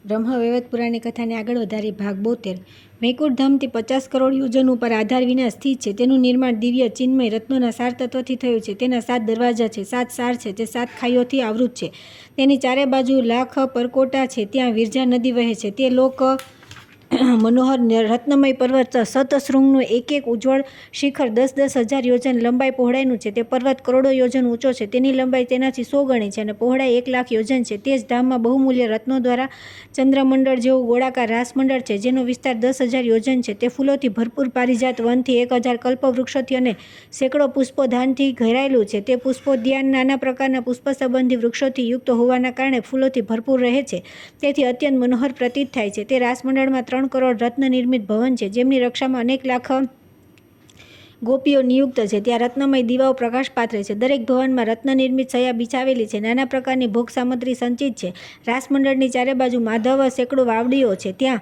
બ્રહ્મવૈવર્ત પુરાણની કથાને આગળ વધારી ભાગ 72 વૈકુંઠ ધામથી 50 કરોડ યોજન ઉપર આધાર વિના સ્થિત છે. તેનું નિર્માણ દિવ્ય ચિન્મય રત્નોના સાર તત્વથી થયું છે. તેના 7 દરવાજા છે, 7 સાર છે, જે 7 ખાઈઓથી આવૃત છે. તેની ચારે બાજુ લાખ પરકોટા છે. ત્યાં વિરજા નદી વહે છે. તે લોક મનોહર રત્નમય પર્વત સતશૃંગનું એક ઉજ્જવળ શિખર 10,000 યોજન લંબાઈ પહોળાઈનું છે. તે પર્વત કરોડો યોજન ઊંચો છે. તેની લંબાઈ તેનાથી 100 ગણી છે અને પહોળાઈ 1,00,000 યોજન છે. તે જ ધામમાં બહુમૂલ્ય રત્નો દ્વારા ચંદ્રમંડળ જેવું ગોળાકાર રાસમંડળ છે, જેનો વિસ્તાર 10,000 યોજન છે. તે ફૂલોથી ભરપૂર પારિજાત વનથી 1,000 કલ્પવૃક્ષોથી અને સેંકડો પુષ્પોદ્યાનથી ઘેરાયેલું છે. તે પુષ્પોદ્યાન નાના પ્રકારના પુષ્પ સંબંધી વૃક્ષોથી યુક્ત હોવાના કારણે ફૂલોથી ભરપૂર રહે છે. તેથી અત્યંત મનોહર પ્રતીત થાય છે. તે રાસમંડળમાં 3 કરોડ રત્ન નિર્મિત ભવન છે, જેમની રક્ષામાં અનેક લાખ ગોપીઓ નિયુક્ત છે. ત્યાં રત્નમય દીવાઓ પ્રકાશ પાથરે છે. દરેક ભવનમાં રત્ન નિર્મિત શૈયા બિછાવેલી છે. નાના પ્રકારની ભોગ સામગ્રી સંચિત છે. રાસમંડળની ચારે બાજુ માધવ સેંકડો વાવડીઓ છે. ત્યાં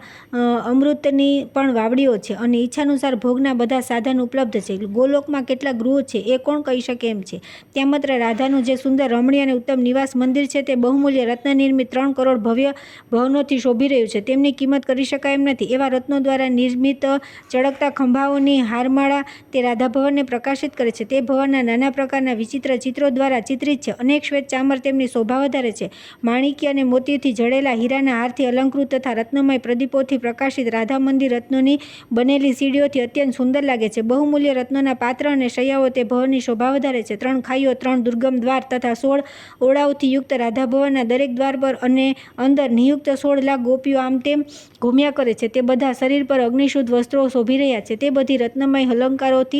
અમૃતની પણ વાવડીઓ છે અને ઈચ્છાનુસાર ભોગના બધા સાધન ઉપલબ્ધ છે. ગોલોકમાં કેટલા ગૃહો છે એ કોણ કહી શકે એમ છે. ત્યાં માત્ર રાધાનું જે સુંદર રમણીય અને ઉત્તમ નિવાસ મંદિર છે, તે બહુમૂલ્ય રત્ન નિર્મિત 3 કરોડ ભવ્ય ભવનોથી શોભી રહ્યું છે. તેમની કિંમત કરી શકાય એમ નથી. એવા રત્નો દ્વારા નિર્મિત ચળકતા ખંભાઓની હારમાળા તે રાધા ભવનને પ્રકાશિત કરે છે. તે ભવનના નાના પ્રકારના વિચિત્ર ચિત્રો દ્વારા ચિત્રિત છે. અનેક શ્વેત ચામર તેમની શોભા વધારે છે. માણિક્ય અને મોતીથી જડેલા હીરાના હારથી અલંકૃત તથા રત્નમય પ્રદીપોથી પ્રકાશિત રાધા મંદિર રત્નોની બનેલી સીડીઓથી અત્યંત સુંદર લાગે છે. બહુમૂલ્ય રત્નોના પાત્ર અને શૈયાઓ તે ભવનની શોભા વધારે છે. 3 ખાઈઓ, 3 દુર્ગમ દ્વાર તથા 16 ઓરડાઓથી યુક્ત રાધા ભવનના દરેક દ્વાર પર અને અંદર નિયુક્ત 16,00,000 ગોપીઓ આમ તેમ ઘૂમ્યા કરે છે. તે બધા શરીર પર અગ્નિશુદ્ધ વસ્ત્રો શોભી રહ્યા છે. તે બધી રત્નમય અલંકારોથી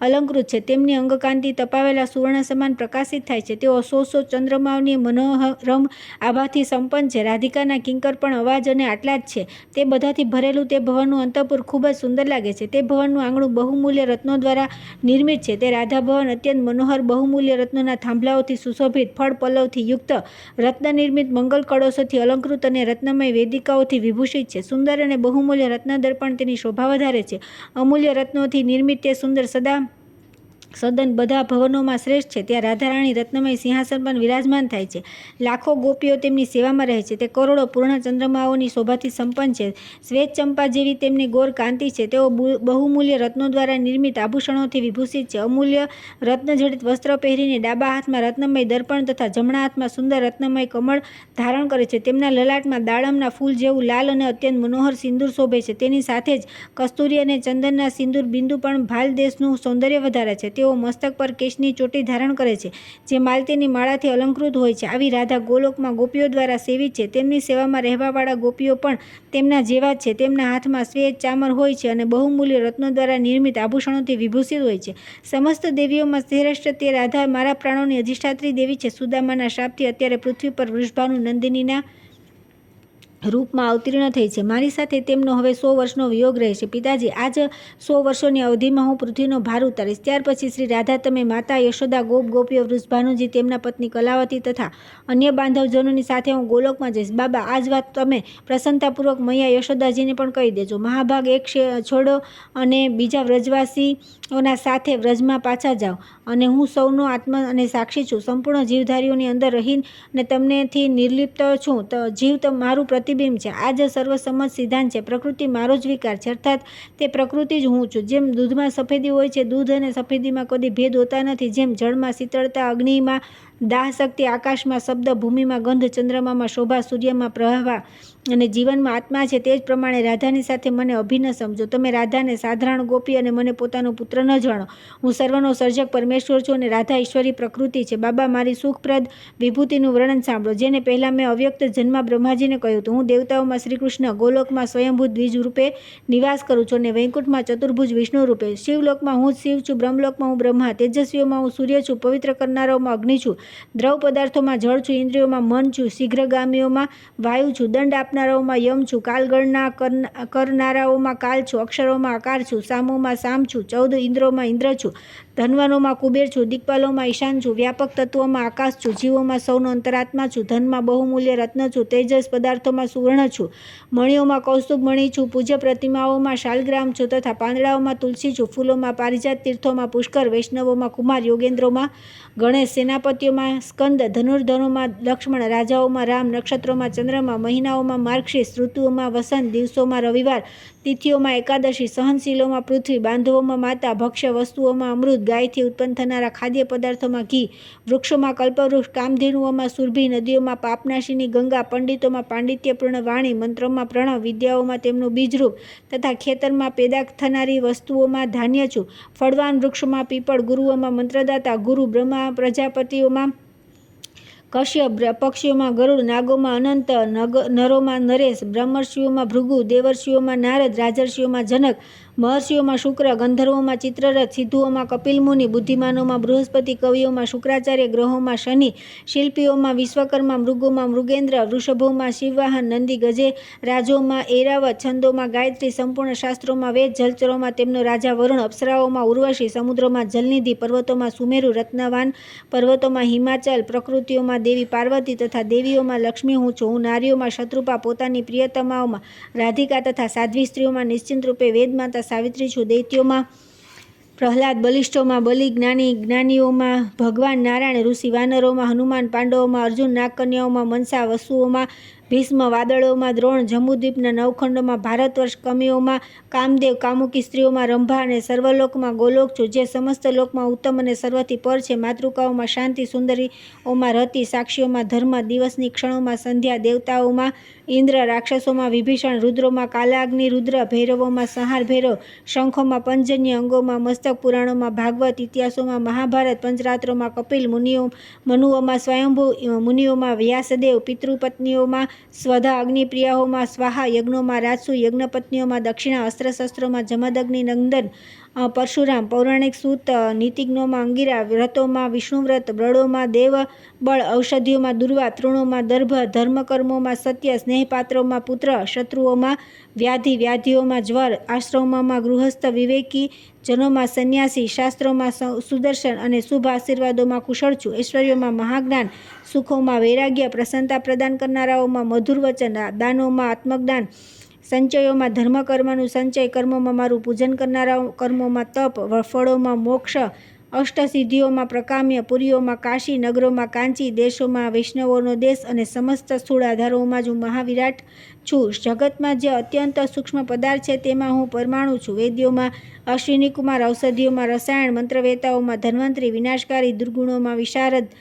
અલંકૃત છે. તેમની અંગકાંતિ તપાવેલા સુવર્ણ સમાન પ્રકાશિત થાય છે. તેઓ 100 ચંદ્રમાઓની મનોરમ આભાથી સંપન્ન છે. રાધિકાના કિંકર પણ અવાજ અને આટલા જ છે. તે બધાથી ભરેલું તે ભવનનું અંતઃપુર ખૂબ જ સુંદર લાગે છે. તે ભવનનું આંગણું બહુમૂલ્ય રત્નો દ્વારા નિર્મિત છે. તે રાધા ભવન અત્યંત મનોહર બહુમૂલ્ય રત્નોના થાંભલાઓથી સુશોભિત, ફળ પલ્લવથી યુક્ત, રત્ન નિર્મિત મંગલ કળશોથી અલંકૃત અને રત્નમય વેદિકાઓથી વિભૂષિત છે. સુંદર અને બહુમૂલ્ય રત્નદર્પણ તેની શોભા વધારે છે. અમૂલ્ય રત્નોથી નિર્મિત તે સુંદર સદન બધા ભવનોમાં શ્રેષ્ઠ છે. ત્યાં રાધારાણી રત્નમય સિંહાસન પર વિરાજમાન થાય છે. લાખો ગોપીઓ તેમની સેવામાં રહે છે. તે કરોડો પૂર્ણ ચંદ્રમાઓની શોભાથી સંપન્ન છે. શ્વેત ચંપા જેવી તેમની ગોર કાંતિ છે. તેઓ બહુમૂલ્ય રત્નો દ્વારા નિર્મિત આભૂષણોથી વિભૂષિત છે. અમૂલ્ય રત્નજડિત વસ્ત્ર પહેરીને ડાબા હાથમાં રત્નમય દર્પણ તથા જમણા હાથમાં સુંદર રત્નમય કમળ ધારણ કરે છે. તેમના લલાટમાં દાડમના ફૂલ જેવું લાલ અને અત્યંત મનોહર સિંદૂર શોભે છે. તેની સાથે જ કસ્તુરી અને ચંદનના સિંદૂર બિંદુ પણ ભાલ દેશનું સૌંદર્ય વધારે છે. તેઓ મસ્તક પર કેશની ચોટી ધારણ કરે છે, જે માલતીની માળાથી અલંકૃત હોય છે. આવી રાધા ગોલોકમાં ગોપીઓ દ્વારા સેવિત છે. તેમની સેવામાં રહેવાવાળા ગોપીઓ પણ તેમના જેવા જ છે. તેમના હાથમાં શ્વેત ચામર હોય છે અને બહુમૂલ્ય રત્નો દ્વારા નિર્મિત આભૂષણોથી વિભૂષિત હોય છે. સમસ્ત દેવીઓમાં શ્રેષ્ઠ તે રાધા મારા પ્રાણોની અધિષ્ઠાત્રી દેવી છે. સુદામાના શાપથી અત્યારે પૃથ્વી પર વૃષભાનુ નંદિનીના રૂપમાં અવતીર્ણ થઈ છે. મારી સાથે તેમનો હવે 100 વર્ષનો વિયોગ રહે છે. પિતાજી, આ જ 100 વર્ષોની અવધિમાં હું પૃથ્વીનો ભાર ઉતારીશ. ત્યાર પછી શ્રી રાધા, તમે, માતા યશોદા, ગોપીઓ, વૃષભાનુજી, તેમના પત્ની કલાવતી તથા અન્ય બાંધવજનોની સાથે હું ગોલોકમાં જઈશ. બાબા, આ જ વાત તમે પ્રસન્નતાપૂર્વક મૈયા યશોદાજીને પણ કહી દેજો. મહાભાગ એક છોડો અને બીજા વ્રજવાસીઓના સાથે વ્રજમાં પાછા જાઓ અને હું સૌનો આત્મા અને સાક્ષી છું. સંપૂર્ણ જીવધારીઓની અંદર રહીને તમનેથી નિર્લિપ્ત છું. જીવ મારું પ્રતિબિંબ છે. આ જ સર્વસંમત સિદ્ધાંત છે. પ્રકૃતિ મારો જ વિકાર છે, અર્થાત તે પ્રકૃતિ જ હું છું. જેમ દૂધમાં સફેદી હોય છે, દૂધ અને સફેદીમાં કદી ભેદ હોતા નથી. જેમ જળમાં શીતળતા, અગ્નિમાં દાહ શક્તિ, આકાશમાં શબ્દ, ભૂમિમાં ગંધ, ચંદ્રમામાં શોભા, સૂર્યમાં પ્રભા અને જીવનમાં આત્મા છે, તે જ પ્રમાણે રાધાની સાથે મને અભિન્ન સમજો. તમે રાધાને સાધારણ ગોપી અને મને પોતાનો પુત્ર ન જાણો. હું સર્વનો સર્જક પરમેશ્વર છું અને રાધા ઈશ્વરી પ્રકૃતિ છે. બાબા, મારી સુખપ્રદ વિભૂતિનું વર્ણન સાંભળો, જેને પહેલાં મેં અવ્યક્ત જન્મા બ્રહ્માજીને કહ્યું હતું. હું દેવતાઓમાં શ્રીકૃષ્ણ, ગોલોકમાં સ્વયંભૂત દ્વિજ રૂપે નિવાસ કરું છું અને વૈકુંઠમાં ચતુર્ભુજ વિષ્ણુ રૂપે. શિવલોકમાં હું શિવ છું, બ્રહ્મલોકમાં હું બ્રહ્મા, તેજસ્વીઓમાં હું સૂર્ય છું, પવિત્ર કરનારાઓમાં અગ્નિ છું, દ્રવ પદાર્થોમાં જળ છું, ઇન્દ્રિયોમાં મન છું, શીઘ્રગામીઓમાં વાયુ છું, દંડ આપનારાઓમાં યમ છું, કાલગણના કરનારાઓમાં કાલ છું, અક્ષરોમાં આકાર છું, સામોમાં સામ છું, 14 ઇન્દ્રોમાં ઇન્દ્ર છું, ધનવાનોમાં કુબેર છું, દિક્પાલોમાં ઈશાન છું, વ્યાપક તત્વોમાં આકાશ છું, જીવોમાં સૌનો અંતરાત્મા છું, ધનમાં બહુમૂલ્ય રત્ન છું, તેજસ પદાર્થોમાં સુવર્ણ છું, મણિઓમાં કૌસ્તુભ મણિ છું, પૂજ્ય પ્રતિમાઓમાં શાલગ્રામ છું તથા પાંદડાઓમાં તુલસી છું, ફૂલોમાં પારિજાત, તીર્થોમાં પુષ્કર, વૈષ્ણવોમાં કુમાર, યોગેન્દ્રોમાં ગણેશ, સેનાપતિઓમાં પુરુષોમાં સ્કંદ, ધનુર્ધરોમાં લક્ષ્મણ, રાજાઓમાં રામ, નક્ષત્રોમાં ચંદ્રમા, મહિનાઓમાં માર્ગશીર્ષ, ઋતુઓમાં વસંત, દિવસોમાં રવિવાર, તિથિઓમાં એકાદશી, સહનશીલોમાં પૃથ્વી, બાંધવોમાં માતા, ભક્ષ્ય વસ્તુઓમાં અમૃત, ગાયથી ઉત્પન્ન થનારા ખાદ્ય પદાર્થોમાં ઘી, વૃક્ષોમાં કલ્પવૃક્ષ, કામધેનુઓમાં સુરભી, નદીઓમાં પાપનાશીની ગંગા, પંડિતોમાં પાંડિત્યપૂર્ણ વાણી, મંત્રોમાં પ્રણવ, વિદ્યાઓમાં તેમનું બીજરૂપ તથા ખેતરમાં પેદા થનારી વસ્તુઓમાં ધાન્યચૂ, ફળવાન વૃક્ષોમાં પીપળ, ગુરુઓમાં મંત્રદાતા ગુરુ, બ્રહ્મા પ્રજાપતિઓમાં કશ્યપ, પક્ષીઓમાં ગરુડ, નાગોમાં અનંત, નરોમાં નરેશ, બ્રહ્મર્ષિઓમાં ભૃગુ, દેવર્ષિઓમાં નારદ, રાજર્ષિઓમાં જનક, મહર્ષિઓમાં શુક્ર, ગંધર્વોમાં ચિત્રરથ, સિદ્ધુઓમાં કપિલ મુનિ, બુદ્ધિમાનોમાં બૃહસ્પતિ, કવિઓમાં શુક્રાચાર્ય, ગ્રહોમાં શનિ, શિલ્પીઓમાં વિશ્વકર્મા, મૃગોમાં મૃગેન્દ્ર, વૃષભોમાં શિવવાહન, નંદી, ગજે રાજોમાં ઐરાવત, છંદોમાં ગાયત્રી, સંપૂર્ણ શાસ્ત્રોમાં વેદ, જલચરોમાં તેમનો રાજા વરુણ, અપ્સરાઓમાં ઉર્વશી, સમુદ્રોમાં જલનિધિ, પર્વતોમાં સુમેરુ, રત્નવાન પર્વતોમાં હિમાચલ, પ્રકૃતિઓમાં દેવી પાર્વતી તથા દેવીઓમાં લક્ષ્મી હું છું. હું નારીઓમાં શત્રુપા, પોતાની પ્રિયતમાઓમાં રાધિકા તથા સાધ્વી સ્ત્રીઓમાં નિશ્ચિંત રૂપે વેદમાતા સાવિત્રી છું. દૈત્યોમાં પ્રહલાદ, બલિષ્ઠોમાં બલિ, જ્ઞાનીઓમાં ભગવાન નારાયણ, ઋષિ વાનરોમાં હનુમાન, પાંડવોમાં અર્જુન, નાગકન્યાઓમાં મનસા, વસુઓમાં ભીષ્મ, વાદળોમાં દ્રોણ, જંબુદ્વીપના નવખંડોમાં ભારતવર્ષ, કમીઓમાં કામદેવ, કામુકી સ્ત્રીઓમાં રંભા અને સર્વલોકમાં ગોલોક છું. જે સમસ્ત લોકમાં ઉત્તમ અને સર્વથી પર છે. માતૃકાઓમાં શાંતિ, સુંદરીઓમાં રતિ, સાક્ષીઓમાં ધર્મ, દિવસની ક્ષણોમાં સંધ્યા, દેવતાઓમાં ઇન્દ્ર, રાક્ષસોમાં વિભીષણ, રુદ્રોમાં કાલાગ્નિ રુદ્ર, ભૈરવોમાં સંહાર ભૈરવ, શંખોમાં પંજન્ય, અંગોમાં મસ્તક, પુરાણોમાં ભાગવત, ઇતિહાસોમાં મહાભારત, પંચરાત્રોમાં કપિલ, મનુઓમાં સ્વયંભૂ, મુનિઓમાં વ્યાસદેવ, પિતૃપત્નીઓમાં સ્વધા, અગ્નિપ્રિયાઓમાં સ્વાહા, યજ્ઞોમાં રાજસુ, યજ્ઞપત્નીઓમાં દક્ષિણા, અસ્ત્રશસ્ત્રોમાં જમદગ્નિ નંદન પરશુરામ, પૌરાણિક સૂત, નીતિજ્ઞોમાં અંગિરા, વ્રતોમાં વિષ્ણુવ્રત, બળોમાં દેવબળ, ઔષધિઓમાં દુર્વા, તૃણોમાં દર્ભ, ધર્મકર્મોમાં સત્ય, સ્નેહપાત્રોમાં પુત્ર, શત્રુઓમાં વ્યાધિ, વ્યાધિઓમાં જ્વર, આશ્રમોમાં ગૃહસ્થ, વિવેકી જનોમાં સંન્યાસી, શાસ્ત્રોમાં સુદર્શન અને શુભ આશીર્વાદોમાં કુશળ છું. ઐશ્વર્યોમાં મહાજ્ઞાન, સુખોમાં વૈરાગ્ય, પ્રસન્નતા પ્રદાન કરનારાઓમાં મધુર વચન, દાનોમાં આત્મજ્ઞાન, સંચયોમાં ધર્મકર્મનું સંચય, કર્મોમાં મારું પૂજન કરનારાઓ, કર્મોમાં તપ, ફળોમાં મોક્ષ, અષ્ટસિદ્ધિઓમાં પ્રકામ્ય, પુરીઓમાં કાશી, નગરોમાં કાંચી, દેશોમાં વૈષ્ણવોનો દેશ અને સમસ્ત સ્થૂળ આધારોમાં જ હું મહાવિરાટ છું. જગતમાં જે અત્યંત સૂક્ષ્મ પદાર્થ છે તેમાં હું પરમાણુ છું. વેદ્યોમાં અશ્વિની કુમાર, ઔષધિઓમાં રસાયણ, મંત્રવેતાઓમાં ધન્વંતરી, વિનાશકારી, દુર્ગુણોમાં વિશારદ,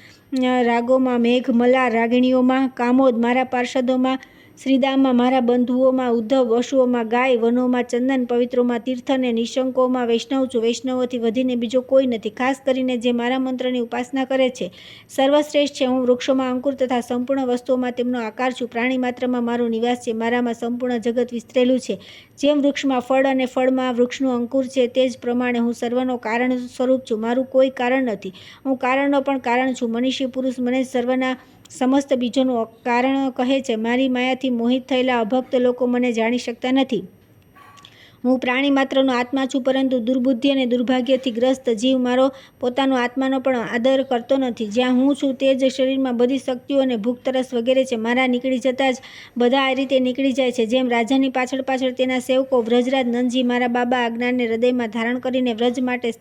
રાગોમાં મેઘ, મલાર, રાગિણીઓમાં કામોદ, મારા પાર્ષદોમાં શ્રીદામમાં મારા બંધુઓમાં ઉદ્ધવ, વશુઓમાં ગાય, વનોમાં ચંદન, પવિત્રોમાં તીર્થ અને નિશંકોમાં વૈષ્ણવ છું. વૈષ્ણવોથી વધીને બીજો કોઈ નથી. ખાસ કરીને જે મારા મંત્રની ઉપાસના કરે છે સર્વશ્રેષ્ઠ છે. હું વૃક્ષોમાં અંકુર તથા સંપૂર્ણ વસ્તુઓમાં તેમનો આકાર છું. પ્રાણી માત્રમાં મારો નિવાસ છે. મારામાં સંપૂર્ણ જગત વિસ્તરેલું છે. જેમ વૃક્ષમાં ફળ અને ફળમાં વૃક્ષનું અંકુર છે તે જ પ્રમાણે હું સર્વનો કારણ સ્વરૂપ છું. મારું કોઈ કારણ નથી. હું કારણનો પણ કારણ છું. મનીષી પુરુષ મને સર્વના સમસ્ત બીજોનું કારણ કહે છે. મારી માયાથી મોહિત થયેલા અભક્ત લોકો મને જાણી શકતા નથી. હું પ્રાણી માત્રનો આત્મા છું, પરંતુ દુર્બુદ્ધિ અને દુર્ભાગ્યથી ગ્રસ્ત જીવ મારો પોતાનો આત્માનો પણ આદર કરતો નથી. જ્યાં હું છું તે જ શરીરમાં બધી શક્તિઓ અને ભૂખ તરસ વગેરે છે. મારા નીકળી જતાં જ બધા આ રીતે નીકળી જાય છે. જેમ રાજાની પાછળ પાછળ તેના સેવકો, વ્રજરાજ નંદજી મારા બાબા આજ્ઞાને હૃદયમાં ધારણ કરીને વ્રજ માટે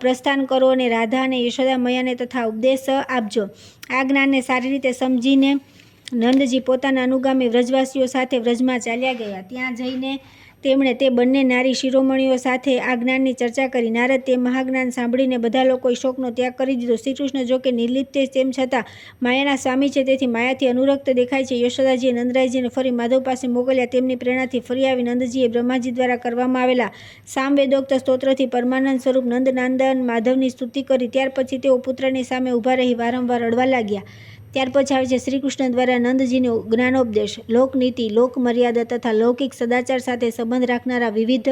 પ્રસ્થાન કરો અને રાધા અને યશોદા મૈયાને તથા ઉપદેશ આપજો. આ જ્ઞાનને સારી રીતે સમજીને નંદજી પોતાના અનુગામી વ્રજવાસીઓ સાથે વ્રજમાં ચાલ્યા ગયા. ત્યાં જઈને તેમણે તે બંને નારી શિરોમણીઓ સાથે આ જ્ઞાનની ચર્ચા કરી. નારદ તે મહાજ્ઞાન સાંભળીને બધા લોકોએ શોકનો ત્યાગ કરી દીધો. શ્રીકૃષ્ણ જોકે નિર્લિપ્ત તેમ છતાં માયાના સ્વામી છે, તેથી માયાથી અનુરક્ત દેખાય છે. યશોદાજીએ નંદરાયજીને ફરી માધવ પાસે મોકલ્યા. તેમની પ્રેરણાથી ફરી આવી નંદજીએ બ્રહ્માજી દ્વારા કરવામાં આવેલા સામવેદોક્ત સ્તોત્રથી પરમાનંદ સ્વરૂપ નંદનાંદન માધવની સ્તુતિ કરી. ત્યાર પછી તેઓ પુત્રની સામે ઊભા રહી વારંવાર રડવા લાગ્યા. ત્યાર પછી આવે છે શ્રી કૃષ્ણ દ્વારા નંદજીનો જ્ઞાનોપદેશ. લોકનીતિ, લોકમર્યાદા તથા લૌકિક સદાચાર સાથે સંબંધ રાખનારા વિવિધ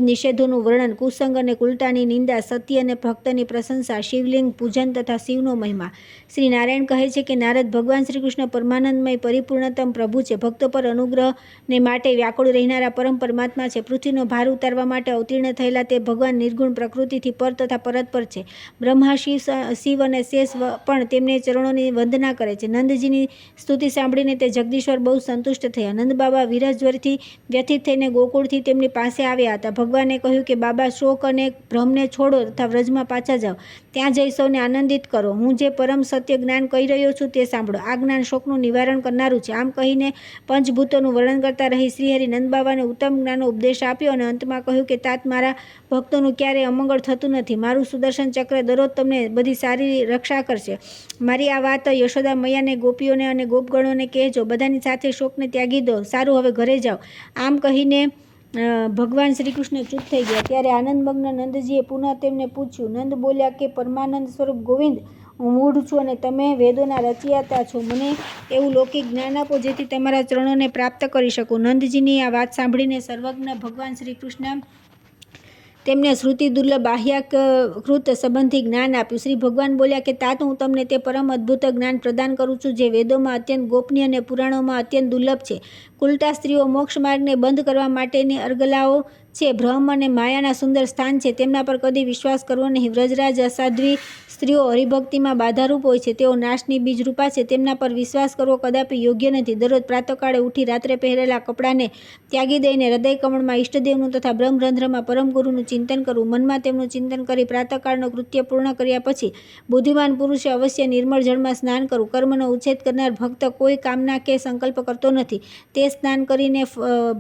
નિષેધોનું વર્ણન, કુસંગ અને કુલટાની નિંદા, સત્ય અને ભક્તની પ્રશંસા, શિવલિંગ પૂજન તથા શિવનો મહિમા. શ્રી નારાયણ કહે છે કે નારદ, ભગવાન શ્રી કૃષ્ણ પરમાનંદમય પરિપૂર્ણતમ પ્રભુ છે. ભક્તો પર અનુગ્રહને માટે વ્યાકુળ રહેનારા પરમ પરમાત્મા છે. પૃથ્વીનો ભાર ઉતારવા માટે અવતીર્ણ થયેલા તે ભગવાન નિર્ગુણ પ્રકૃતિથી પર તથા પરતપર છે. બ્રહ્મા, શિવ અને શેષ પણ તેમને ચરણોની વંદના કરે છે. નંદજીની સ્તુતિ સાંભળીને તે જગદીશ્વર બહુ સંતુષ્ટ થયા. નંદ બાબા વિરહજ્વરથી વ્યથિત થઈને ગોકુળથી તેમની પાસે આવ્યા હતા. ભગવાને કહ્યું કે બાબા, શોક અને ભ્રમને છોડો તથા વ્રજમાં પાછા જાઓ. ત્યાં જઈ સૌને આનંદિત કરો. હું જે પરમ સત્ય જ્ઞાન કહી રહ્યો છું તે સાંભળો. આ જ્ઞાન શોકનું નિવારણ કરનારું છે. આમ કહીને પંચભૂતોનું વર્ણન કરતા રહી શ્રીહરિ નંદબાબાને ઉત્તમ જ્ઞાનનો ઉપદેશ આપ્યો અને અંતમાં કહ્યું કે તાત મારા ભક્તોનું ક્યારેય અમંગળ થતું નથી. મારું સુદર્શન ચક્ર દરરોજ તમને બધી સારી રક્ષા કરશે. મારી આ વાત યશોદા મૈયાને, ગોપીઓને અને ગોપગણોને કહેજો. બધાની સાથે શોકને ત્યાગી દો. સારું, હવે ઘરે જાઓ. આમ કહીને ભગવાન શ્રી કૃષ્ણ ચૂપ થઈ ગયા. ત્યારે આનંદમગ્ન નંદજીએ પુનઃ તેમને પૂછ્યું. નંદ બોલ્યા કે પરમાનંદ સ્વરૂપ ગોવિંદ, હું મૂઢ છું અને તમે વેદોના રચયિતા છો. મને એવું લૌકિક જ્ઞાન આપો જેથી તમારા ચરણોને પ્રાપ્ત કરી શકું. નંદજીની આ વાત સાંભળીને સર્વજ્ઞ ભગવાન શ્રી કૃષ્ણ તેમને શ્રુતિ દુર્લભ બાહ્યકૃત સંબંધી જ્ઞાન આપ્યું. શ્રી ભગવાન બોલ્યા કે તાત હું તમને તે પરમ અદ્ભુત જ્ઞાન પ્રદાન કરું છું જે વેદોમાં અત્યંત ગોપનીય અને પુરાણોમાં અત્યંત દુર્લભ છે. કુલટા સ્ત્રીઓ મોક્ષ માર્ગને બંધ કરવા માટેની અર્ગલાઓ છે. બ્રહ્મ અને માયાના સુંદર સ્થાન છે. તેમના પર કદી વિશ્વાસ કરવો નહીં. વ્રજરાજ અસાધ્વી સ્ત્રીઓ હરિભક્તિમાં બાધારૂપ હોય છે. તેઓ નાશની બીજરૂપા છે. તેમના પર વિશ્વાસ કરવો કદાપી યોગ્ય નથી. દરરોજ પ્રાતઃકાળે ઉઠી રાત્રે પહેરેલા કપડાને ત્યાગી દઈને હૃદય કમળમાં ઈષ્ટદેવનું તથા બ્રહ્મરંધ્રમાં પરમ ગુરુનું ચિંતન કરવું. મનમાં તેમનું ચિંતન કરી પ્રાતઃકાળનું કૃત્ય પૂર્ણ કર્યા પછી બુદ્ધિમાન પુરુષે અવશ્ય નિર્મળ જળમાં સ્નાન કરવું. કર્મનો ઉચ્છેદ કરનાર ભક્ત કોઈ કામના કે સંકલ્પ કરતો નથી. તે સ્નાન કરીને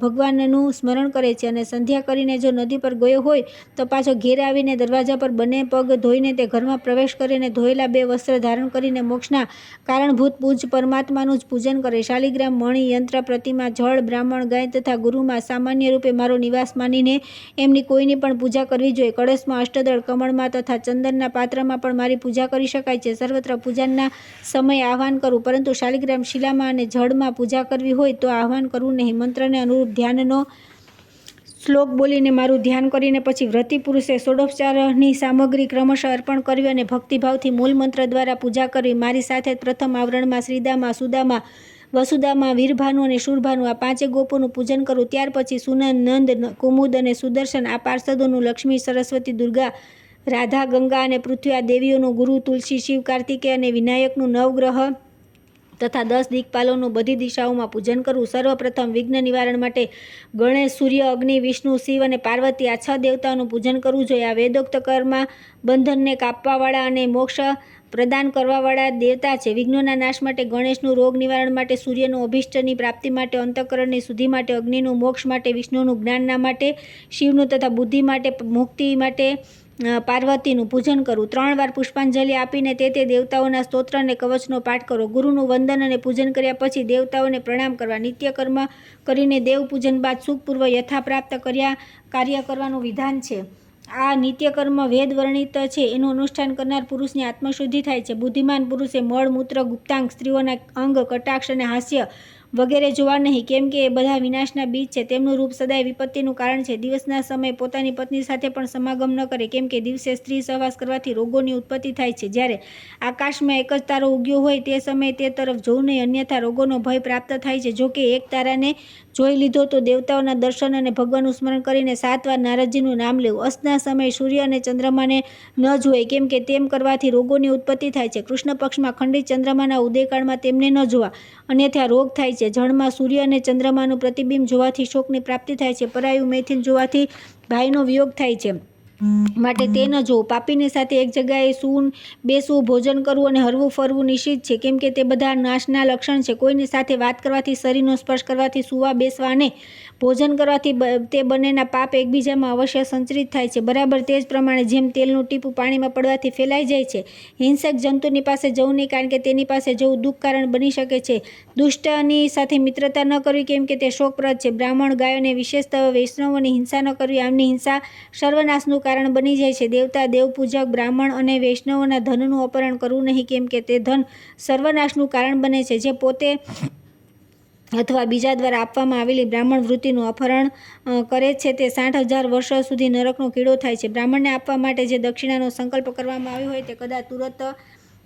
ભગવાનનું સ્મરણ કરે છે અને સંધ્યા કરીને જો નદી પર ગયો હોય તો પાછો ઘેર આવીને દરવાજા પર બંને પગ ધોઈને તે ઘરમાં પ્રવેશ કરીને ધોયેલા 2 વસ્ત્ર ધારણ કરીને મોક્ષના કારણભૂત પૂજ પરમાત્માનું જ પૂજન કરે. શાલિગ્રામ, મણિ, યંત્ર, પ્રતિમા, જળ, બ્રાહ્મણ, ગાય તથા ગુરુમાં સામાન્ય રૂપે મારો નિવાસ માનીને એમની કોઈની પણ પૂજા કરવી જોઈએ. કળશમાં, અષ્ટદળ, કમળમાં તથા ચંદનના પાત્રમાં પણ મારી પૂજા કરી શકાય છે. સર્વત્ર પૂજનના સમયે આહ્વાન કરવું, પરંતુ શાલિગ્રામ, શિલામાં અને જળમાં પૂજા કરવી હોય તો આહ્વાન કરવું નહીં. મંત્રને અનુરૂપ ધ્યાનનો શ્લોક બોલીને મારું ધ્યાન કરીને પછી વ્રતી પુરુષે ષોડોપચારની સામગ્રી ક્રમશઃ અર્પણ કરવી અને ભક્તિભાવથી મૂળ મંત્ર દ્વારા પૂજા કરવી. મારી સાથે પ્રથમ આવરણમાં શ્રીદામા, સુદામા, વસુદામા, વીરભાનુ અને શૂરભાનુ આ 5 ગોપોનું પૂજન કરવું. ત્યાર પછી સુનંદ, નંદ, કુમુદ અને સુદર્શન આ પાર્ષદોનું, લક્ષ્મી, સરસ્વતી, દુર્ગા, રાધા, ગંગા અને પૃથ્વી આ દેવીઓનું, ગુરુ, તુલસી, શિવ, કાર્તિકેય અને વિનાયકનું, નવગ્રહ તથા 10 દિક્પાલોનું બધી દિશાઓમાં પૂજન કરવું. સર્વપ્રથમ વિઘ્ન નિવારણ માટે ગણેશ, સૂર્ય, અગ્નિ, વિષ્ણુ, શિવ અને પાર્વતી આ 6 દેવતાઓનું પૂજન કરવું જોઈએ. આ વેદોક્ત કર્મ બંધનને કાપવાવાળા અને મોક્ષ પ્રદાન કરવાવાળા દેવતા છે. વિઘ્નોના નાશ માટે ગણેશનું, રોગ નિવારણ માટે સૂર્યનું, અભિષ્ટની પ્રાપ્તિ માટે, અંતઃકરણની શુદ્ધિ માટે અગ્નિનું, મોક્ષ માટે વિષ્ણુનું, જ્ઞાનના માટે શિવનું તથા બુદ્ધિ માટે, મુક્તિ માટે પાર્વતીનું પૂજન કરવું. 3 વાર પુષ્પાંજલિ આપીને તે દેવતાઓના સ્તોત્ર અને કવચનો પાઠ કરો. ગુરુનું વંદન અને પૂજન કર્યા પછી દેવતાઓને પ્રણામ કરવા. નિત્ય કર્મ કરીને દેવ પૂજન બાદ સુખપૂર્વક યથાપ્રાપ્ત કાર્ય કરવાનું વિધાન છે. આ નિત્યકર્મ વેદ વર્ણિત છે. એનું અનુષ્ઠાન કરનાર પુરુષની આત્મશુદ્ધિ થાય છે. બુદ્ધિમાન પુરુષે મળ, મૂત્ર, ગુપ્તાંગ, સ્ત્રીઓના અંગ, કટાક્ષ અને હાસ્ય વગેરે જોવા નહીં, કેમ કે એ બધા વિનાશના બીજ છે. તેમનું રૂપ સદાય વિપત્તિનું કારણ છે. દિવસના સમયે પોતાની પત્ની સાથે પણ સમાગમ ન કરે, કેમ કે દિવસે સ્ત્રી સહવાસ કરવાથી રોગોની ઉત્પત્તિ થાય છે. જ્યારે આકાશમાં એક જ તારો ઉગ્યો હોય તે સમયે તે તરફ જવું નહીં, અન્યથા રોગોનો ભય પ્રાપ્ત થાય છે. જો કે એક તારાને જોઈ લીધો તો દેવતાઓના દર્શન અને ભગવાનનું સ્મરણ કરીને 7 વાર નારદજીનું નામ લેવું. અસ્તના સમયે સૂર્ય અને ચંદ્રમાને ન જોઈ, કેમ કે તેમ કરવાથી રોગોની ઉત્પત્તિ થાય છે. કૃષ્ણ પક્ષમાં ખંડિત ચંદ્રમાના ઉદયકાળમાં તેમને ન જોવા, અન્યથા રોગ થાય છે. જળમાં સૂર્ય અને ચંદ્રમાનું પ્રતિબિંબ જોવાથી શોકની પ્રાપ્તિ થાય છે. પરાયું મૈથુન જોવાથી ભાઈનો વિયોગ થાય છે, માટે તે ન જોવું. પાપીની સાથે એક જગ્યાએ બેસવું, ભોજન કરવું અને હરવું ફરવું નિષિદ્ધ છે, કેમ કે તે બધા નાશના લક્ષણ છે. કોઈની સાથે વાત કરવાથી, શરીરનો સ્પર્શ કરવાથી, સૂવા બેસવા અને ભોજન કરવાથી તે બંનેના પાપ એકબીજામાં અવશ્ય સંચરિત થાય છે. બરાબર તે જ પ્રમાણે જેમ તેલનું ટીપું પાણીમાં પડવાથી ફેલાઈ જાય છે. હિંસક જંતુની પાસે જવું નહીં, કારણ કે તેની પાસે જવું દુઃખ કારણ બની શકે છે. દુષ્ટની સાથે મિત્રતા ન કરવી, કેમ કે તે શોકપ્રદ છે. બ્રાહ્મણ, ગાયો અને વિશેષતઃ વૈષ્ણવોની હિંસા ન કરવી, આમની હિંસા સર્વનાશનું કારણ બની જાય છે. દેવતા, દેવપૂજક, બ્રાહ્મણ અને વૈષ્ણવોના ધનનું અપહરણ કરવું નહીં, કેમ કે તે ધન સર્વનાશનું કારણ બને છે. જે પોતે અથવા બીજા દ્વારા આપવામાં આવેલી બ્રાહ્મણ વૃત્તિનું અપહરણ કરે છે તે 60,000 વર્ષ સુધી નરકનો કીડો થાય છે. બ્રાહ્મણને આપવા માટે જે દક્ષિણાનો સંકલ્પ કરવામાં આવ્યો હોય તે કદાચ તુરંત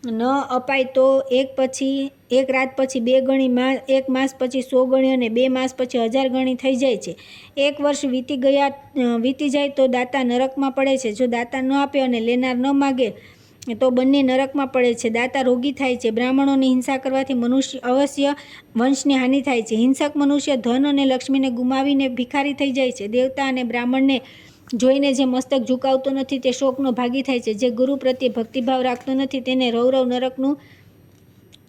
ન અપાય તો એક રાત પછી 2 ગણી, 1 માસ પછી 100 ગણી અને 2 માસ પછી 1000 ગણી થઈ જાય છે. 1 વર્ષ વીતી જાય તો દાતા નરકમાં પડે છે. જો દાતા ન આપે અને લેનાર ન માગે તો બંને નરકમાં પડે છે. દાતા રોગી થાય છે. બ્રાહ્મણોની હિંસા કરવાથી મનુષ્ય અવશ્ય વંશની હાનિ થાય છે. હિંસક મનુષ્ય ધન અને લક્ષ્મીને ગુમાવીને ભિખારી થઈ જાય છે. દેવતા અને બ્રાહ્મણને જોઈને જે મસ્તક ઝુકાવતો નથી તે શોકનો ભાગી થાય છે. જે ગુરુ પ્રત્યે ભક્તિભાવ રાખતો નથી તેને રૌરવ નરકનું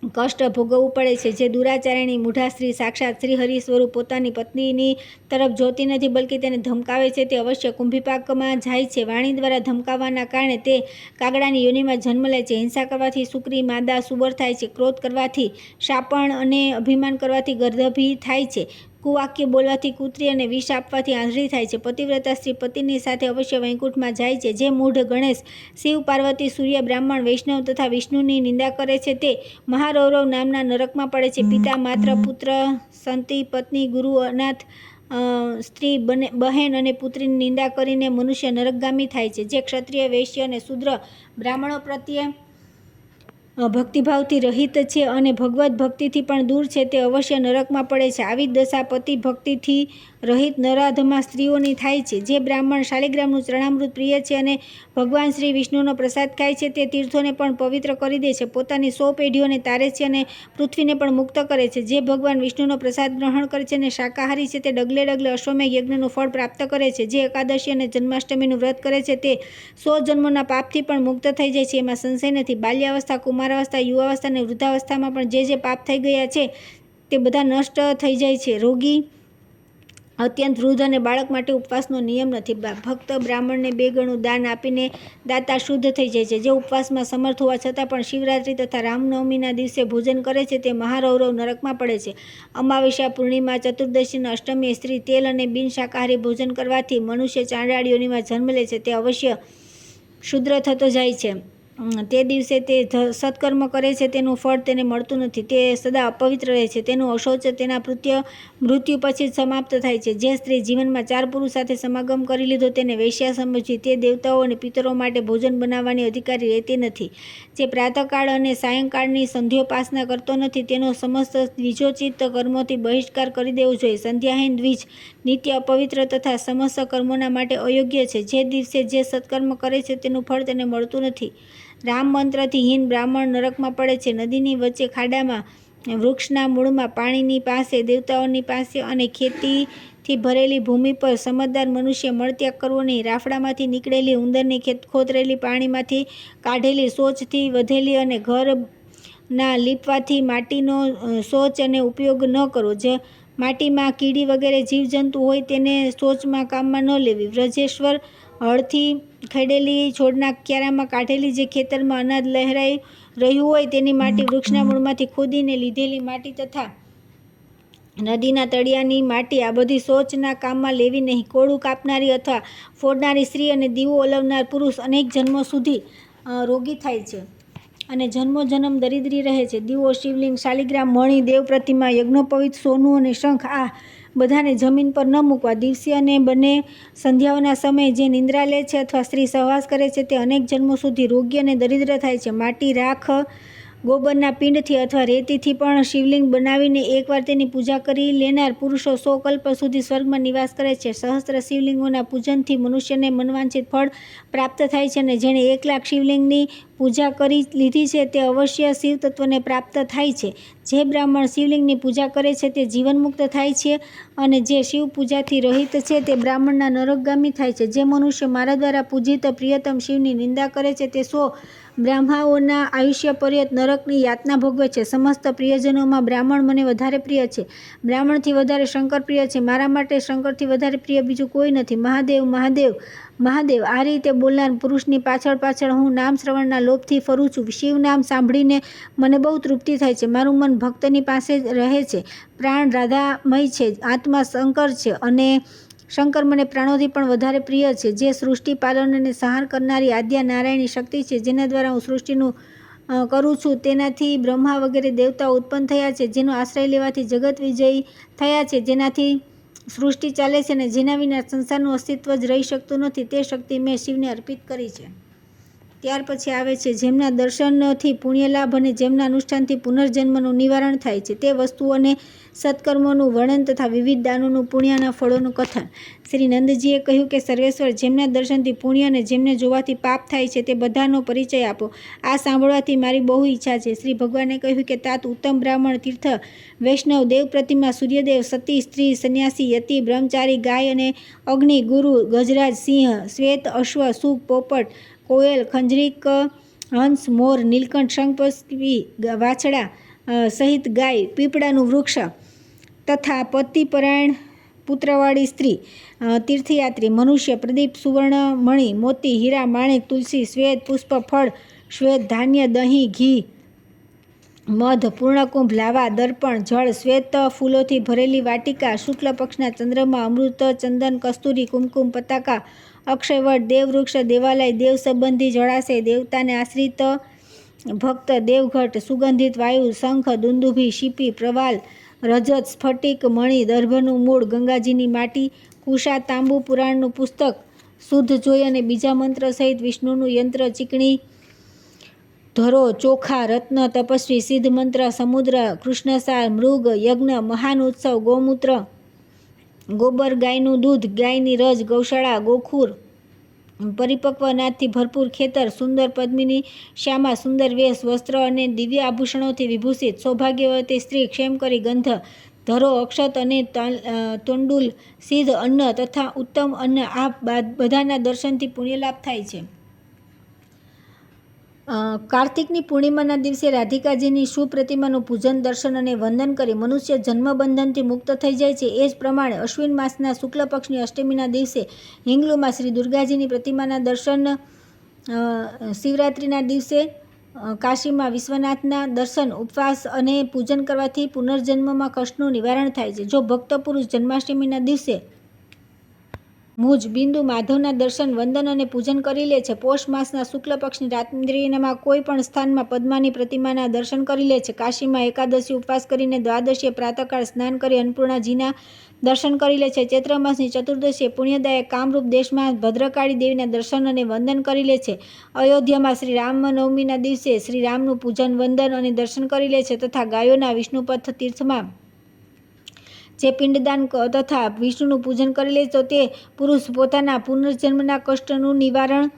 કષ્ટ ભોગવવું પડે છે. જે દુરાચારીણી મૂઢા સ્ત્રી સાક્ષાત શ્રી હરિ સ્વરૂપ પોતાની પત્નીની તરફ જોતી નથી બલ્કિ તેને ધમકાવે છે તે અવશ્ય કુંભીપાકમાં જાય છે. વાણી દ્વારા ધમકાવવાના કારણે તે કાગડાની યોનિમાં જન્મ લે છે. હિંસા કરવાથી શુક્રી માદા સુબર થાય છે. ક્રોધ કરવાથી શાપણ અને અભિમાન કરવાથી ગર્દભી થાય છે. કુવાક્ય બોલવાથી કૂતરી અને વિષ આપવાથી આંધળી થાય છે. પતિવ્રતા સ્ત્રી પતિની સાથે અવશ્ય વૈકુંઠમાં જાય છે. જે મૂઢ ગણેશ, શિવ, પાર્વતી, સૂર્ય, બ્રાહ્મણ, વૈષ્ણવ તથા વિષ્ણુની નિંદા કરે છે તે મહારૌરવ નામના નરકમાં પડે છે. પિતા, માત્ર, પુત્ર, સંતિ, પત્ની, ગુરુ, અનાથ સ્ત્રી, બહેન અને પુત્રીની નિંદા કરીને મનુષ્ય નરકગામી થાય છે. જે ક્ષત્રિય, વૈશ્ય અને શૂદ્ર બ્રાહ્મણો પ્રત્યે ભક્તિભાવથી રહિત છે અને ભગવત ભક્તિથી પણ દૂર છે તે અવશ્ય નરકમાં પડે છે. આવી દશા પતિ ભક્તિથી રહિત નરાધમા સ્ત્રીઓની થાય છે. જે બ્રાહ્મણ શાલિગ્રામનું ચરણામૃત પ્રિય છે અને ભગવાન શ્રી વિષ્ણુનો પ્રસાદ ખાય છે તે તીર્થોને પણ પવિત્ર કરી દે છે. પોતાની 100 પેઢીઓને તારે છે અને પૃથ્વીને પણ મુક્ત કરે છે. જે ભગવાન વિષ્ણુનો પ્રસાદ ગ્રહણ કરે છે અને શાકાહારી છે તે ડગલે ડગલે અશ્વમેઘ યજ્ઞનું ફળ પ્રાપ્ત કરે છે. જે એકાદશી અને જન્માષ્ટમીનું વ્રત કરે છે તે 100 જન્મોના પાપથી પણ મુક્ત થઈ જાય છે. એમાં સંશય નથી. બાલ્યાવસ્થા, કુમારાવસ્થા, યુવાવસ્થા અને વૃદ્ધાવસ્થામાં પણ જે પાપ થઈ ગયા છે તે બધા નષ્ટ થઈ જાય છે. રોગી, અત્યંત વૃદ્ધ અને બાળક માટે ઉપવાસનો નિયમ નથી. ભક્ત બ્રાહ્મણને 2 ગણું દાન આપીને દાતા શુદ્ધ થઈ જાય છે. જે ઉપવાસમાં સમર્થ હોવા છતાં પણ શિવરાત્રિ તથા રામનવમીના દિવસે ભોજન કરે છે તે મહારૌરવ નરકમાં પડે છે. અમાવસ્યા, પૂર્ણિમા, ચતુર્દશી અને અષ્ટમીએ સ્ત્રી તેલ અને બિન શાકાહારી ભોજન કરવાથી મનુષ્ય ચાંડાળ યોનિમાં જન્મ લે છે તે અવશ્ય શુદ્ર થતો જાય છે. તે દિવસે તે સત્કર્મ કરે છે તેનું ફળ તેને મળતું નથી. તે સદા અપવિત્ર રહે છે. તેનું અશૌચ તેના મૃત્યુ પછી જ સમાપ્ત થાય છે. જે સ્ત્રી જીવનમાં 4 પુરુષ સાથે સમાગમ કરી લીધો તેને વૈશ્યા સમજવી. તે દેવતાઓ અને પિતરો માટે ભોજન બનાવવાની અધિકારી રહેતી નથી. જે પ્રાતઃકાળ અને સાયંકાળની સંધ્યોપાસના કરતો નથી તેનો સમસ્ત દ્વિજોચિત કર્મોથી બહિષ્કાર કરી દેવો જોઈએ. સંધ્યાહીન દ્વિજ નિત્ય અપવિત્ર તથા સમસ્ત કર્મોના માટે અયોગ્ય છે. જે દિવસે જે સત્કર્મ કરે છે તેનું ફળ તેને મળતું નથી. રામ મંત્રથી હીન બ્રાહ્મણ નરકમાં પડે છે. નદીની વચ્ચે, ખાડામાં, વૃક્ષના મૂળમાં, પાણીની પાસે, દેવતાઓની પાસે અને ખેતીથી ભરેલી ભૂમિ પર સમજદાર મનુષ્ય મળત્યાગ કરવો નહીં. રાફડામાંથી નીકળેલી ઉંદરની ખોતરેલી પાણીમાંથી કાઢેલી શૌચથી વધેલી અને ઘરના લીપવાથી માટીનો શૌચ અને ઉપયોગ ન કરવો. જ માટીમાં કીડી વગેરે જીવજંતુ હોય તેને શૌચમાં કામમાં ન લેવી. વ્રજેશ્વર, હળથી ખેડેલી છોડના ક્યારામાં કાઢેલી જે ખેતરમાં અનાજ લહેરાઈ રહ્યું હોય તેની માટી, વૃક્ષના મૂળમાંથી ખોદીને લીધેલી માટી તથા નદીના તળિયાની માટી આ બધી શૌચના કામમાં લેવી નહીં. કોળું કાપનારી અથવા ફોડનારી સ્ત્રી અને દીવો ઓલવનાર પુરુષ અનેક જન્મો સુધી રોગી થાય છે અને જન્મોજન્મ દરિદ્રી રહે છે. દીવો, શિવલિંગ, શાલિગ્રામ, મણી, દેવ પ્રતિમા, યજ્ઞોપવિત, સોનું અને શંખ આ બધાને જમીન પર ન મૂકવા. દિવસે અને બંને સંધ્યાઓના સમયે જે નિંદ્રા લે છે અથવા સ્ત્રી સહવાસ કરે છે તે અનેક જન્મો સુધી રોગી અને દરિદ્ર થાય છે. માટી, રાખ, ગોબરના પિંડથી અથવા રેતીથી પણ શિવલિંગ બનાવીને એકવાર તેની પૂજા કરી લેનાર પુરુષો 100 કલ્પ સુધી સ્વર્ગમાં નિવાસ કરે છે. સહસ્ત્ર શિવલિંગોના પૂજનથી મનુષ્યને મનવાંછિત ફળ પ્રાપ્ત થાય છે અને જેણે 1 લાખ શિવલિંગની પૂજા કરી લીધી છે તે અવશ્ય શિવ તત્વને પ્રાપ્ત થાય છે. જે બ્રાહ્મણ શિવલિંગની પૂજા કરે છે તે જીવનમુક્ત થાય છે અને જે શિવ પૂજાથી રહિત છે તે બ્રાહ્મણના નરકગામી થાય છે. જે મનુષ્ય મારા દ્વારા પૂજિત પ્રિયતમ શિવની નિંદા કરે છે તે 100 બ્રાહ્મણોના આયુષ્ય પર્યંત નરકની યાતના ભોગવે છે. સમસ્ત પ્રિયજનોમાં બ્રાહ્મણ મને વધારે પ્રિય છે. બ્રાહ્મણથી વધારે શંકર પ્રિય છે. મારા માટે શંકરથી વધારે પ્રિય બીજું કોઈ નથી. મહાદેવ, મહાદેવ, મહાદેવ આ રીતે બોલનાર પુરુષની પાછળ પાછળ હું નામ શ્રવણના લોભથી ફરું છું. શિવ નામ સાંભળીને મને બહુ તૃપ્તિ થાય છે. મારું મન ભક્તની પાસે રહે છે. પ્રાણ રાધામય છે. આત્મા શંકર છે અને શંકર મને પ્રાણોથી પણ વધારે પ્રિય છે. જે સૃષ્ટિ પાલન અને સંહાર કરનારી આદ્યા નારાયણી શક્તિ છે, જેના દ્વારા હું સૃષ્ટિનું કરું છું, તેનાથી બ્રહ્મા વગેરે દેવતાઓ ઉત્પન્ન થયા છે. જેનો આશ્રય લેવાથી જગત વિજયી થયા છે. જેનાથી સૃષ્ટિ ચાલે છે અને જેના વિના સંસારનું અસ્તિત્વ જ રહી શકતું નથી. તે શક્તિ મેં શિવને અર્પિત કરી છે. ત્યાર પછી આવે છે જેમના દર્શનથી પુણ્યલાભ અને જેમના અનુષ્ઠાનથી પુનર્જન્મનું નિવારણ થાય છે તે વસ્તુઓને સત્કર્મોનું વર્ણન તથા વિવિધ દાનોનું પુણ્યના ફળોનું કથન. શ્રી નંદજીએ કહ્યું કે સર્વેશ્વર, જેમના દર્શનથી પુણ્ય અને જેમને જોવાથી પાપ થાય છે તે બધાનો પરિચય આપો. આ સાંભળવાથી મારી બહુ ઈચ્છા છે. શ્રી ભગવાને કહ્યું કે તાત ઉત્તમ બ્રાહ્મણ, તીર્થ, વૈષ્ણવ, દેવ પ્રતિમા, સૂર્યદેવ, સતી, સ્ત્રી, સંન્યાસી, યતિ, બ્રહ્મચારી, ગાય અને અગ્નિ, ગુરુ, ગજરાજ, સિંહ, શ્વેત, અશ્વ, સુખ, પોપટ, કોયલ, ખંજરીક, હંસ, મોર, નીલકંઠ, શંખપક્ષી, વાછડા સહિત ગાય, પીપળાનું વૃક્ષ તથા પતિપરાયણ પુત્રવાળી સ્ત્રી, તીર્થયાત્રી, મનુષ્ય, પ્રદીપ, સુવર્ણ, મણિ, મોતી, હીરા, માણેક, તુલસી, શ્વેત પુષ્પ, ફળ, શ્વેત ધાન્ય, દહીં, ઘી, મધ, પૂર્ણકુંભ, લાવા, દર્પણ, જળ, શ્વેત ફૂલોથી ભરેલી વાટિકા, શુક્લ પક્ષના ચંદ્રમા, અમૃત, ચંદન, કસ્તુરી, કુમકુમ, પતાકા, અક્ષયવટ, દેવવૃક્ષ, દેવાલય, દેવ સંબંધી જળાશય, દેવતાને આશ્રિત ભક્ત, દેવઘટ, સુગંધિત વાયુ, શંખ, દુંદુભી, શીપી, પ્રવાલ, રજત, સ્ફટિક, મણિ, દર્ભનું મૂળ, ગંગાજીની માટી, કુશા, તાંબુ, પુરાણનું પુસ્તક, શુદ્ધ જોઈ અને બીજા મંત્ર સહિત વિષ્ણુનું યંત્ર, ચીકણી, ધરો, ચોખા, રત્ન, તપસ્વી, સિદ્ધ મંત્ર, સમુદ્ર, કૃષ્ણસાર, મૃગ, યજ્ઞ, મહાન ઉત્સવ, ગૌમૂત્ર, ગોબર, ગાયનું દૂધ, ગાયની રજ, ગૌશાળા, ગોખુર, પરિપક્વ અનાજથી ભરપૂર ખેતર, સુંદર પદ્મિની શ્યામા, સુંદર વેશ, વસ્ત્ર અને દિવ્ય આભૂષણોથી વિભૂષિત, સૌભાગ્યવતી સ્ત્રી, ક્ષેમકરી, ગંધ, ધરો, અક્ષત અને તંડુલ, સિદ્ધ અન્ન તથા ઉત્તમ અન્ન, આ બધાના દર્શનથી પુણ્યલાભ થાય છે. કાર્તિકની પૂર્ણિમાના દિવસે રાધિકાજીની સુપ્રતિમાનું પૂજન, દર્શન અને વંદન કરી મનુષ્ય જન્મબંધનથી મુક્ત થઈ જાય છે. એ જ પ્રમાણે અશ્વિન માસના શુક્લ પક્ષની અષ્ટમીના દિવસે હિંગલુમાં શ્રી દુર્ગાજીની પ્રતિમાના દર્શન, શિવરાત્રિના દિવસે કાશીમાં વિશ્વનાથના દર્શન, ઉપવાસ અને પૂજન કરવાથી પુનર્જન્મમાં કષ્ટનું નિવારણ થાય છે. જો ભક્ત પુરુષ જન્માષ્ટમીના દિવસે મુજ બિંદુ માધવના દર્શન, વંદન અને પૂજન કરી લે છે, પોષ માસના શુક્લ પક્ષની રાત્રિમાં કોઈ પણ સ્થાનમાં પદ્માની પ્રતિમાના દર્શન કરી લે છે, કાશીમાં એકાદશી ઉપવાસ કરીને દ્વાદશીએ પ્રાતઃકાળ સ્નાન કરી અન્નપૂર્ણાજીના દર્શન કરી લે છે, ચૈત્ર માસની ચતુર્દશીએ પુણ્યદાયક કામરૂપ દેશમાં ભદ્રકાળી દેવીના દર્શન અને વંદન કરી લે છે, અયોધ્યામાં શ્રી રામનવમીના દિવસે શ્રી રામનું પૂજન, વંદન અને દર્શન કરી લે છે તથા ગાયોના વિષ્ણુપથ તીર્થમાં જે પિંડદાન તથા વિષ્ણુનું પૂજન કરી લે તો તે પુરુષ પોતાના પુનર્જન્મના કષ્ટનું નિવારણ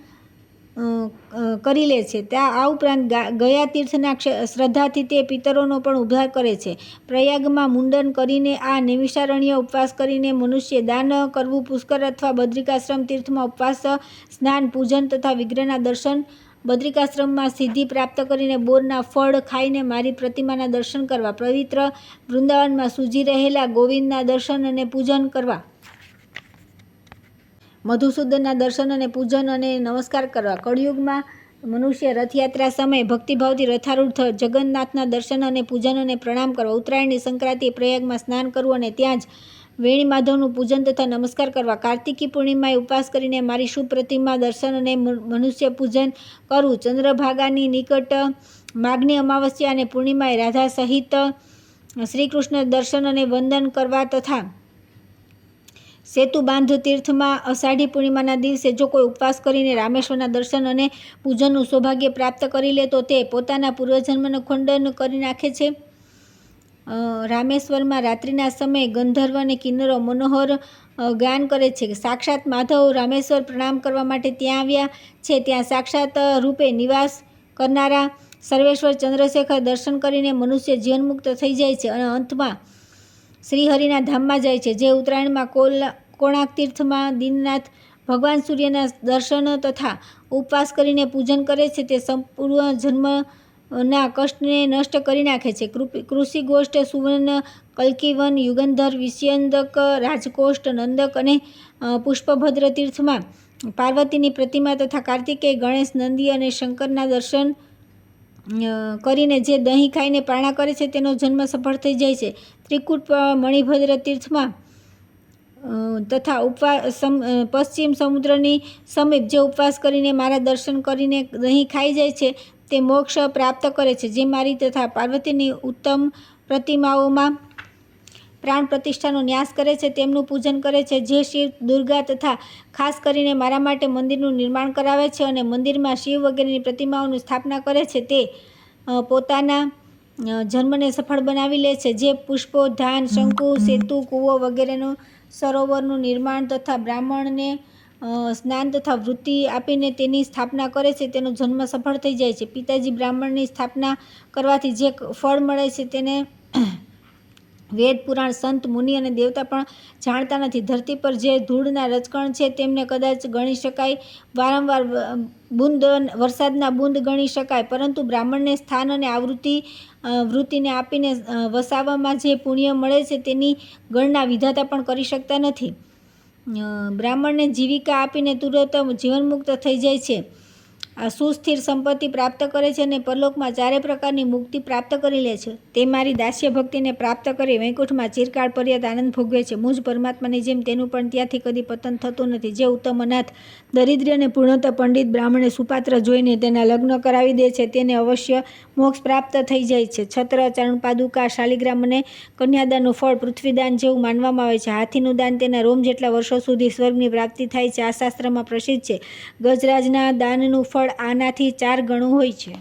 કરી લે છે. આ ઉપરાંત ગયા તીર્થના શ્રદ્ધાથી તે પિતરોનો પણ ઉદ્ધાર કરે છે. પ્રયાગમાં મુંડન કરીને આ નૈમિષારણ્ય ઉપવાસ કરીને મનુષ્ય દાન કરવું, પુષ્કર અથવા બદ્રિકાશ્રમ તીર્થમાં ઉપવાસ, સ્નાન, પૂજન તથા વિગ્રહના દર્શન, બદ્રિકાશ્રમમાં સિદ્ધિ પ્રાપ્ત કરીને બોરના ફળ ખાઈને મારી પ્રતિમાના દર્શન કરવા, પવિત્ર વૃંદાવનમાં સૂજી રહેલા ગોવિંદના દર્શન અને પૂજન કરવા, મધુસૂદનના દર્શન અને પૂજન અને નમસ્કાર કરવા, કળિયુગમાં મનુષ્ય રથયાત્રા સમયે ભક્તિભાવથી રથારૂઢ જગન્નાથના દર્શન અને પૂજન અને પ્રણામ કરવા, ઉત્તરાયણની સંક્રાંતિએ પ્રયાગમાં સ્નાન કરવું અને ત્યાં જ વેણી માધવનું પૂજન તથા નમસ્કાર કરવા, કાર્તિકી પૂર્ણિમાએ ઉપવાસ કરીને મારી શુભ પ્રતિમા દર્શન અને મનુષ્ય પૂજન કરવું, ચંદ્રભાગાની નિકટ માઘની અમાવસ્યા અને પૂર્ણિમાએ રાધા સહિત શ્રીકૃષ્ણ દર્શન અને વંદન કરવા તથા સેતુબાંધ તીર્થમાં અષાઢી પૂર્ણિમાના દિવસે જો કોઈ ઉપવાસ કરીને રામેશ્વરના દર્શન અને પૂજનનું સૌભાગ્ય પ્રાપ્ત કરી લે તો તે પોતાના પૂર્વજન્મનું ખંડન કરી નાખે છે. રામેશ્વરમાં રાત્રિના સમયે ગંધર્વ અને કિન્નરો મનોહર ગાન કરે છે. સાક્ષાત માધવ રામેશ્વર પ્રણામ કરવા માટે ત્યાં આવ્યા છે. ત્યાં સાક્ષાત રૂપે નિવાસ કરનારા સર્વેશ્વર ચંદ્રશેખર દર્શન કરીને મનુષ્ય જીવનમુક્ત થઈ જાય છે અને અંતમાં શ્રીહરિના ધામમાં જાય છે. જે ઉત્તરાયણમાં કોણાર્ક તીર્થમાં દીનનાથ ભગવાન સૂર્યના દર્શન તથા ઉપવાસ કરીને પૂજન કરે છે તે સંપૂર્ણ જન્મના કષ્ટને નષ્ટ કરી નાખે છે. કૃષિગોષ્ઠ, સુવર્ણ, કલ્કીવન, યુગંધર, વિષયંદક, રાજકોષ્ઠ, નંદક અને પુષ્પભદ્ર તીર્થમાં પાર્વતીની પ્રતિમા તથા કાર્તિકેય, ગણેશ, નંદી અને શંકરના દર્શન કરીને જે દહીં ખાઈને પારણા કરે છે તેનો જન્મ સફળ થઈ જાય છે. ત્રિકૂટ, મણિભદ્ર તીર્થમાં તથા પશ્ચિમ સમુદ્રની સમીપ જે ઉપવાસ કરીને મારા દર્શન કરીને દહીં ખાઈ જાય છે તે મોક્ષ પ્રાપ્ત કરે છે. જે મારી તથા પાર્વતીની ઉત્તમ પ્રતિમાઓમાં પ્રાણ પ્રતિષ્ઠાનો ન્યાસ કરે છે તેમનું પૂજન કરે છે. જે શિવ, દુર્ગા તથા ખાસ કરીને મારા માટે મંદિરનું નિર્માણ કરાવે છે અને મંદિરમાં શિવ વગેરેની પ્રતિમાઓની સ્થાપના કરે છે તે પોતાના જન્મને સફળ બનાવી લે છે. જે પુષ્પો, ધાન, શંકુ, સેતુ, કૂવો વગેરેનું સરોવરનું નિર્માણ તથા બ્રાહ્મણને સ્નાન તથા વૃત્તિ આપીને તેની સ્થાપના કરે છે તેનો જન્મ સફળ થઈ જાય છે. પિતાજી બ્રાહ્મણની સ્થાપના કરવાથી જે ફળ મળે છે તેને વેદ, પુરાણ, સંત, મુનિ અને દેવતા પણ જાણતા નથી. ધરતી પર જે ધૂળના રજકણ છે તેમને કદાચ ગણી શકાય, વારંવાર વરસાદના બૂંદ ગણી શકાય, પરંતુ બ્રાહ્મણને સ્થાન અને વૃત્તિને આપીને વસાવવામાં જે પુણ્ય મળે છે તેની ગણના વિધાતા પણ કરી શકતા નથી. બ્રાહ્મણને જીવિકા આપીને તુરત જીવનમુક્ત થઈ જાય છે, સુસ્થિર સંપત્તિ પ્રાપ્ત કરે છે અને પરલોકમાં ચારે પ્રકારની મુક્તિ પ્રાપ્ત કરી લે છે. તે મારી દાસ્ય ભક્તિને પ્રાપ્ત કરી વૈકુંઠમાં ચિરકાળ પર્યંત આનંદ ભોગવે છે. મુજ પરમાત્માની જેમ તેનું પણ ત્યાંથી કદી પતન થતું નથી. જે ઉત્તમ અનાથ, દરિદ્ર અને પૂર્ણતઃ પંડિત બ્રાહ્મણે સુપાત્ર જોઈને તેના લગ્ન કરાવી દે છે તેને અવશ્ય મોક્ષ પ્રાપ્ત થઈ જાય છે. છત્ર, ચરણપાદુકા, શાલિગ્રામ અને કન્યાદાનનું ફળ પૃથ્વીદાન જેવું માનવામાં આવે છે. હાથીનું દાન તેના રોમ જેટલા વર્ષો સુધી સ્વર્ગની પ્રાપ્તિ થાય છે. આ શાસ્ત્રમાં પ્રસિદ્ધ છે. ગજરાજના દાનનું ફળ આનાથી 4 ગણું હોય છે.